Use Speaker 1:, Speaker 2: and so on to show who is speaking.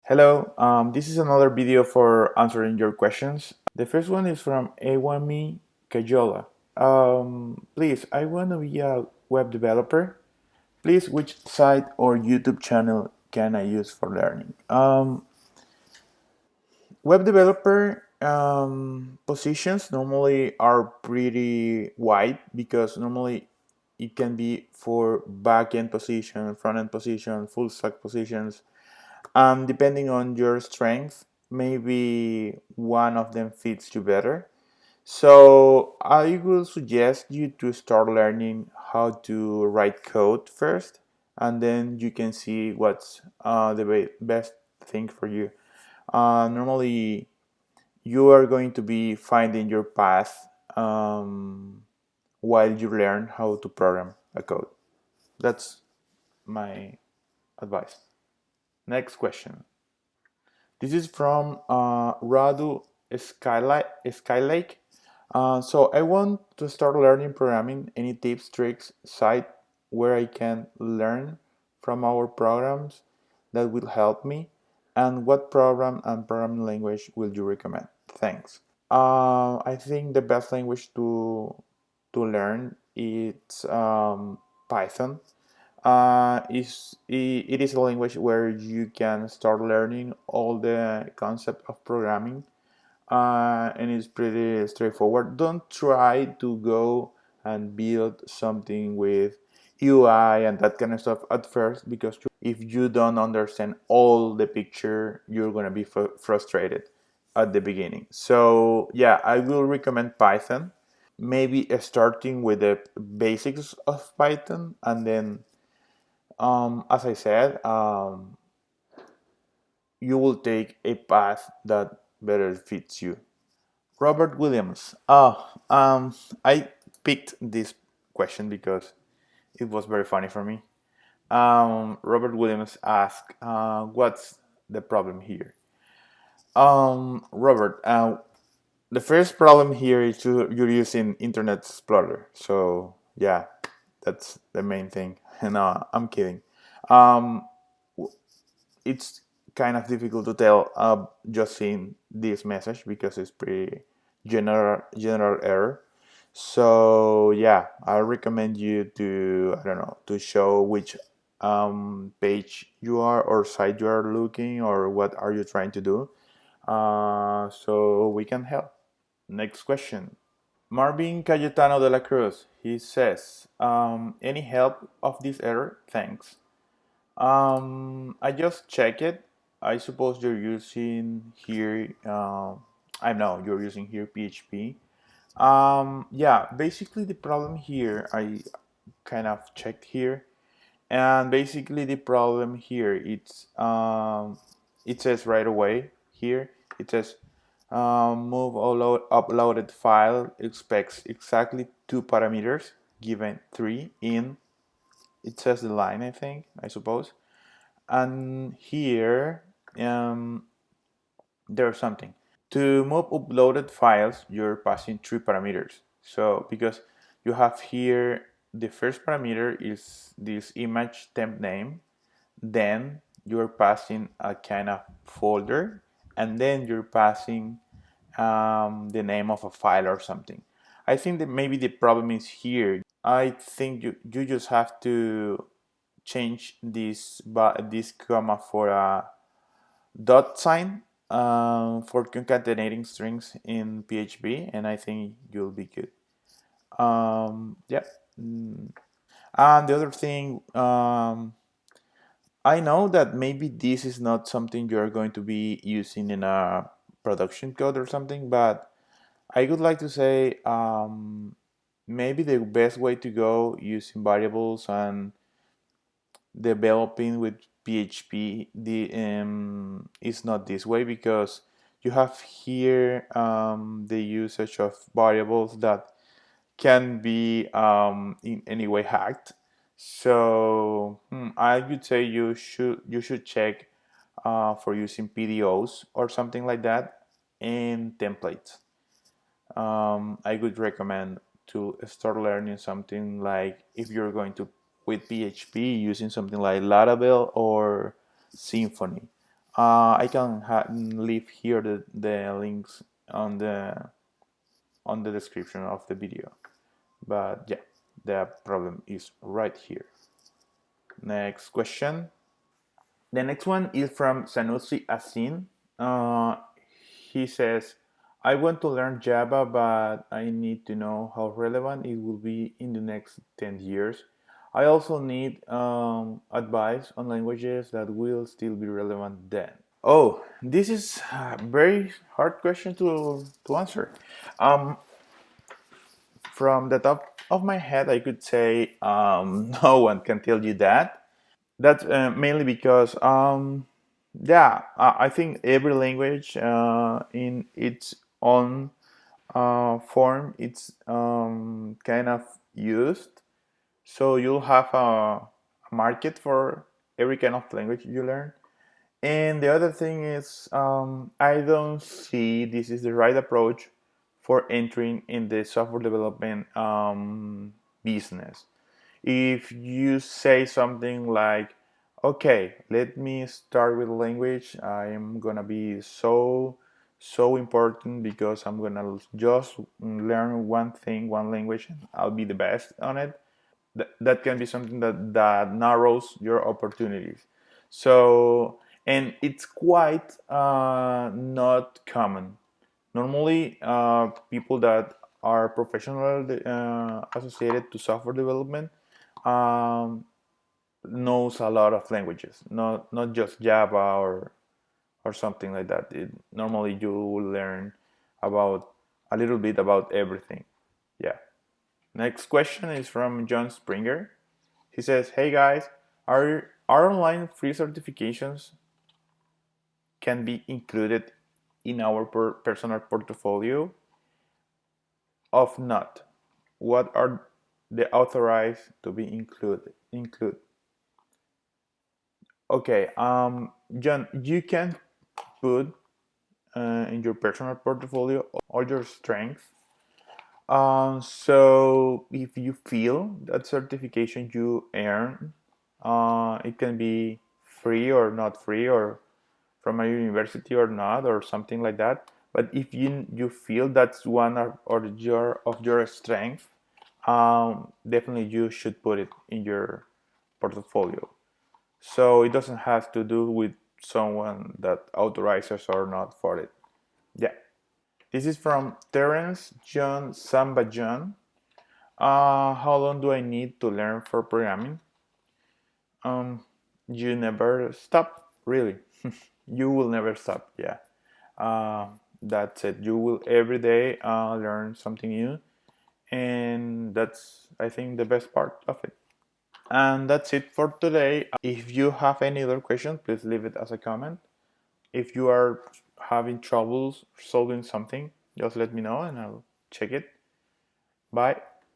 Speaker 1: Hello, this is another video for answering your questions. The first one is from Ewami Kajola. Please, I want to be a web developer. Please, which site or YouTube channel can I use for learning? Web developer positions normally are pretty wide because normally it can be for back-end position, front-end position, full stack positions. Depending on your strength, maybe one of them fits you better. So I will suggest you to start learning how to write code first, and then you can see what's the best thing for you. Normally, you are going to be finding your path while you learn how to program a code. That's my advice. Next question. This is from Radu Skylake. So I want to start learning programming. Any tips, tricks, site where I can learn from our programs that will help me? And what program and programming language will you recommend? Thanks. I think the best language to learn is Python. It is a language where you can start learning all the concept of programming, and it's pretty straightforward. Don't try to go and build something with UI and that kind of stuff at first, because if you don't understand all the picture, you're gonna be frustrated at the beginning. So yeah, I will recommend Python. Maybe starting with the basics of Python, and then as I said, you will take a path that better fits you. Robert Williams. I picked this question because it was very funny for me. Robert Williams asked, "What's the problem here?" Robert, the first problem here is you're using Internet Explorer. So yeah, that's the main thing. And I'm kidding. Um, it's kind of difficult to tell just seeing this message because it's pretty general error. So yeah, I recommend you to, I don't know, to show which page you are or site you are looking, or what are you trying to do, so we can help. Next question. Marvin Cayetano de la Cruz. He says, any help of this error? Thanks. I just check it. I suppose you're using here. I know you're using here PHP. Yeah, basically the problem here, I kind of checked here, and basically the problem here, it says right away here. It says move uploaded file expects exactly two parameters given three in. It says the line, I suppose. And here there's something. To move uploaded files, you're passing three parameters. So because you have here, the first parameter is this image temp name, then you're passing a kind of folder, and then you're passing the name of a file or something. I think that maybe the problem is here. I think you just have to change this comma for a dot sign for concatenating strings in PHP, and I think you'll be good. Yeah. And the other thing, I know that maybe this is not something you're going to be using in a production code or something, but I would like to say maybe the best way to go using variables and developing with PHP is not this way, because you have here the usage of variables that can be in any way hacked. So I would say you should check for using PDOs or something like that in templates. I would recommend to start learning something like, if you're going to with PHP, using something like Laravel or Symfony. I can leave here the links on the description of the video. But yeah, the problem is right here. Next question. The next one is from Sanusi Asin. Uh, he says, I want to learn Java, but I need to know how relevant it will be in the next 10 years. I also need advice on languages that will still be relevant then. Oh, this is a very hard question to answer. Um, from the top of my head, I could say no one can tell you that. That's mainly because, yeah, I think every language in its own form, it's kind of used. So you'll have a market for every kind of language you learn. And the other thing is, I don't see this is the right approach for entering in the software development business. If you say something like, okay, let me start with language, I'm gonna be so important because I'm gonna just learn one thing, one language, and I'll be the best on it. That can be something that narrows your opportunities. So, and it's quite not common. Normally, people that are professional associated to software development um, knows a lot of languages, not just Java or something like that. Normally, you will learn about a little bit about everything. Yeah. Next question is from John Springer. He says, "Hey guys, are online free certifications can be included in our personal portfolio? Of not, what are the authorized to be include?" Okay, John, you can put in your personal portfolio all your strengths. So if you feel that certification you earn, it can be free or not free, or from a university or not, or something like that. But if you feel that's one of your strength, definitely you should put it in your portfolio. So it doesn't have to do with someone that authorizes or not for it. Yeah. This is from Terence John Samba John. How long do I need to learn for programming? Um, you never stop, really. You will never stop. Yeah. That's it. You will every day learn something new, and that's, I think, the best part of it. And that's it for today. If you have any other questions, please leave it as a comment. If you are having troubles solving something, just let me know and I'll check it. Bye.